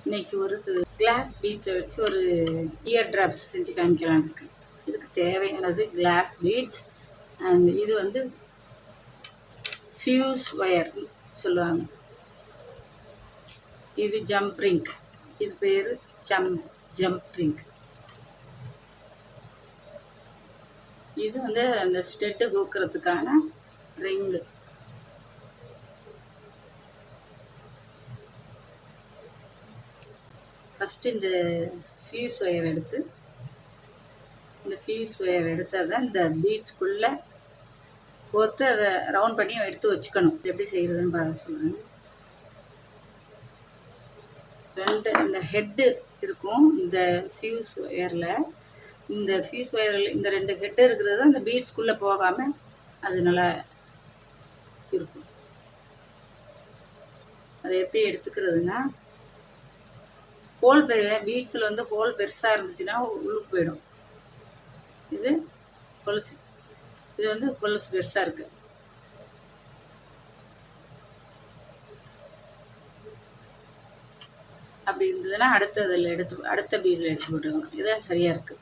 இன்னைக்கு ஒரு கிளாஸ் பீட்ஸை வச்சு ஒரு இயர் ட்ராப்ஸ் செஞ்சு காமிக்கலான்னு இருக்கு. இதுக்கு தேவையானது கிளாஸ் பீட்ஸ் அண்ட் இது வந்து ஃபியூஸ் ஒயர் சொல்லுவாங்க. இது ஜம்ப் ரிங், இது பேர் ஜம்ப் ரிங். இது வந்து அந்த ஸ்டெட்டு கோக்குறதுக்கான ரிங்கு. ஃபஸ்ட்டு இந்த ஃபியூஸ் ஒயர் எடுத்து எடுத்தால் தான் இந்த பீட்ஸ்குள்ளே கோர்த்து அதை ரவுண்ட் பண்ணி எடுத்து வச்சுக்கணும். எப்படி செய்கிறதுன்னு பார்க்க சொல்கிறேன். இந்த ஹெட்டு இருக்கும் இந்த ஃபியூஸ் ஒயரில். இந்த ரெண்டு ஹெட்டு இருக்கிறது தான் இந்த பீட்ஸ்குள்ளே போகாமல் அது நல்லா இருக்கும். அதை எப்படி எடுத்துக்கிறதுனா, ஹோல் பீட்ஸில் வந்து ஹோல் பெருசாக இருந்துச்சுன்னா உள்ளுக்கு போயிடும். இது கொலுசு, இது வந்து கொலுசு பெருசாக இருக்குது. அப்படி இருந்ததுன்னா அடுத்த பீடில் எடுத்து போட்டுக்கணும். இதுதான் சரியாக இருக்குது.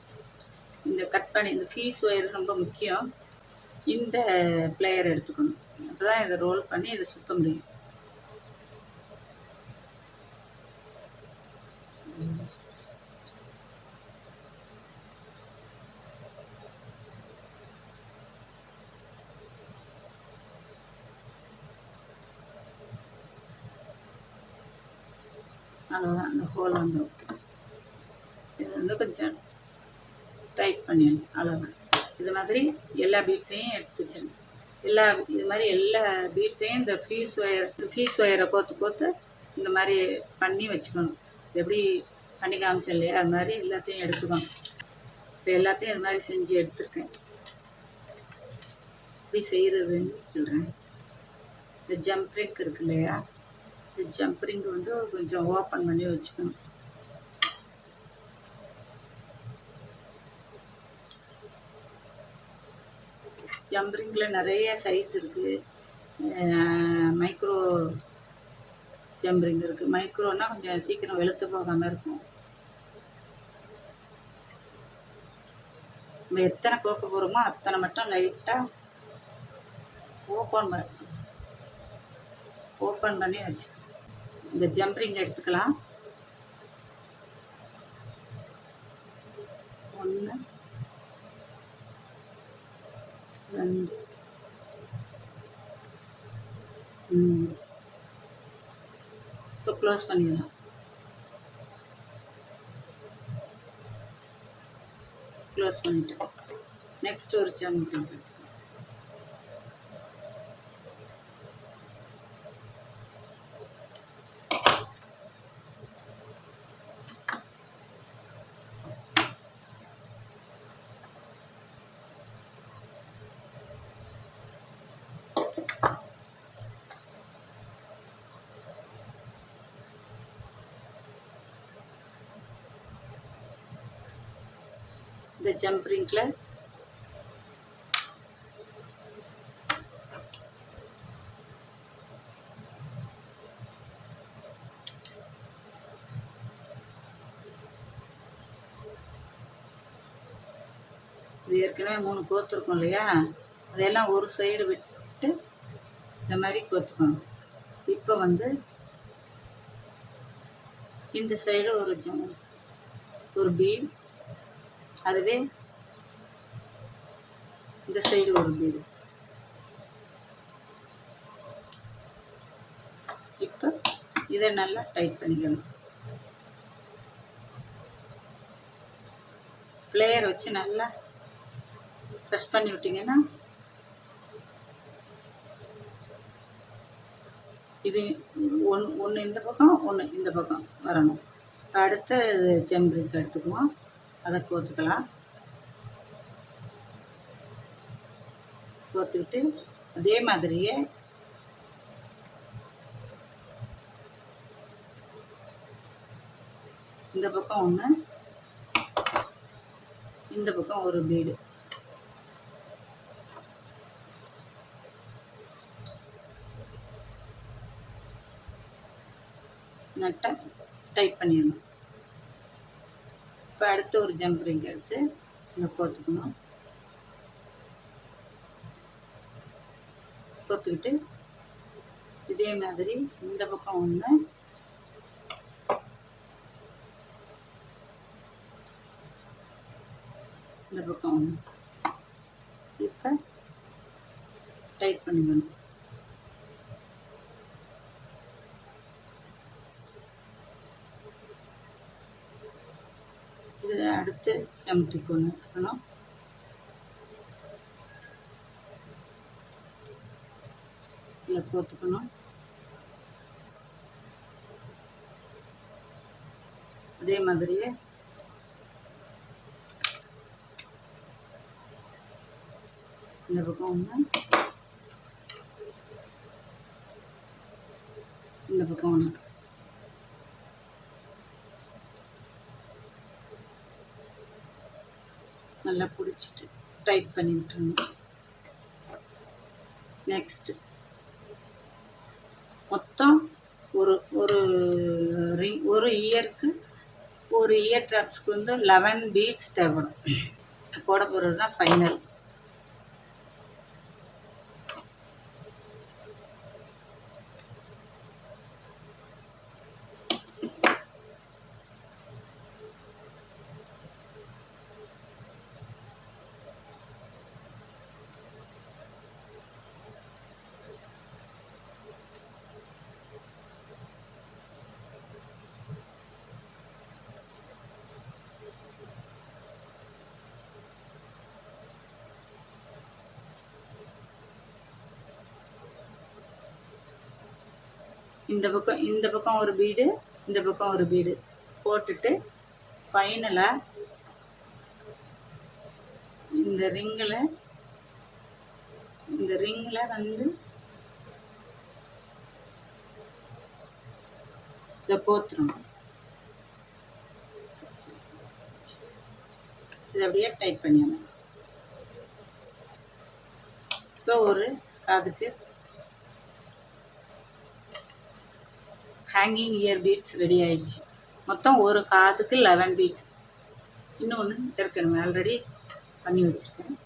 இந்த கட் பண்ணி இந்த ஃபீஸ் ஒயர் ரொம்ப முக்கியம். இந்த பிளேயர் எடுத்துக்கணும். அப்போ தான் இதை ரோல் பண்ணி இதை சுத்த முடியும். அவ்வளோதான், அந்த ஹோல் வந்துடும். இது வந்து கொஞ்சம் டைட் பண்ணிடணும். அவ்வளோதான். இது மாதிரி எல்லா பீட்ஸையும் எடுத்து வச்சிடணும். இது மாதிரி எல்லா பீட்ஸையும் இந்த ஃபீஸ் ஒயரை கோத்து இந்த மாதிரி பண்ணி வச்சுக்கணும். எப்படி பண்ணி காமிச்சேன் இல்லையா, அது மாதிரி எல்லாத்தையும் எடுத்துக்கணும். இப்போ எல்லாத்தையும் இது மாதிரி செஞ்சு எடுத்துருக்கேன். எப்படி செய்கிறதுன்னு சொல்கிறேன். இந்த ஜம்ப் ரிங் இருக்கு இல்லையா, இந்த ஜம்ப் ரிங் வந்து கொஞ்சம் ஓப்பன் பண்ணி வச்சுக்கணும். ஜம்ப் ரிங்கில் நிறைய சைஸ் இருக்குது. மைக்ரோ ஜம்ப் ரிங் இருக்குது. மைக்ரோன்னா கொஞ்சம் சீக்கிரம் வெளுத்து போகாமல் இருக்கும். நம்ம எத்தனை கோக்க போகிறோமோ அத்தனை மட்டும் லைட்டாக ஓப்பன் பண்ணி வச்சு இந்த ஜம்ப் ரிங் எடுத்துக்கலாம். 1 2 இப்போ க்ளோஸ் பண்ணிடலாம். க்ளோஸ் பண்ணிவிட்டு நெக்ஸ்ட் ஒரு ஜம்ப் ரிங் எடுத்துக்கலாம். இந்த ஜம்ப் ரிங்கில் இது ஏற்கனவே 3 கோத்துருக்கோம் இல்லையா, அதையெல்லாம் ஒரு சைடு விட்டு இந்த மாதிரி கோத்துக்கணும். இப்போ வந்து இந்த சைடு ஒரு பீட், அதுவே இந்த சைடு ஒரு பீடு. இப்போ இதை நல்லா டைட் பண்ணிக்கணும். பிளேயர் வச்சு நல்லா ப்ரெஸ் பண்ணி விட்டிங்கன்னா இது ஒன்று இந்த பக்கம் ஒன்று இந்த பக்கம் வரணும். அடுத்த ஜம்ப் ரிங் எடுத்துக்குவோம், அதை கோத்துக்கலாம். கோத்துக்கிட்டு அதே மாதிரியே இந்த பக்கம் ஒன்று, இந்த பக்கம் ஒரு பீடு. நட்டை டைட் பண்ணிடணும். இப்போ அடுத்து ஒரு ஜம்ப் ரிங் எடுத்து இங்கே கோத்துக்கணும். கோத்துக்கிட்டு இதே மாதிரி இந்த பக்கம் ஒன்று, இந்த பக்கம் ஒன்று. இப்போ டைட் பண்ணிக்கணும். இதில் அடுத்து ஜம்ப் ரிங் ஒன்று எடுத்துக்கணும். இதில் கோத்துக்கணும். அதே மாதிரியே இந்த பக்கம் ஒன்று, இந்த பக்கம் ஒன்று. நல்லா பிடிச்சிட்டு டைட் பண்ணி விட்டுருணும். நெக்ஸ்ட்டு மொத்தம் ஒரு ஒரு ரிங், ஒரு இயர் ட்ராப்ஸ்க்கு வந்து 11 பீட்ஸ் தேவைப்படும். போட போகிறது தான் ஃபைனல். இந்த பக்கம் ஒரு பீடு, இந்த பக்கம் ஒரு பீடு போட்டுட்டு ஃபைனலாக இந்த ரிங்கில் வந்து இதை கோத்துறணும். இதை அப்படியே டைட் பண்ணிடணும். இப்போ ஒரு காதுக்கு ஹேங்கிங் இயர் பீட்ஸ் ரெடி ஆயிடுச்சு. மொத்தம் ஒரு காதுக்கு 11 பீட்ஸ். இன்னொன்று இருக்கணும், ஆல்ரெடி பண்ணி வச்சுருக்கேன்.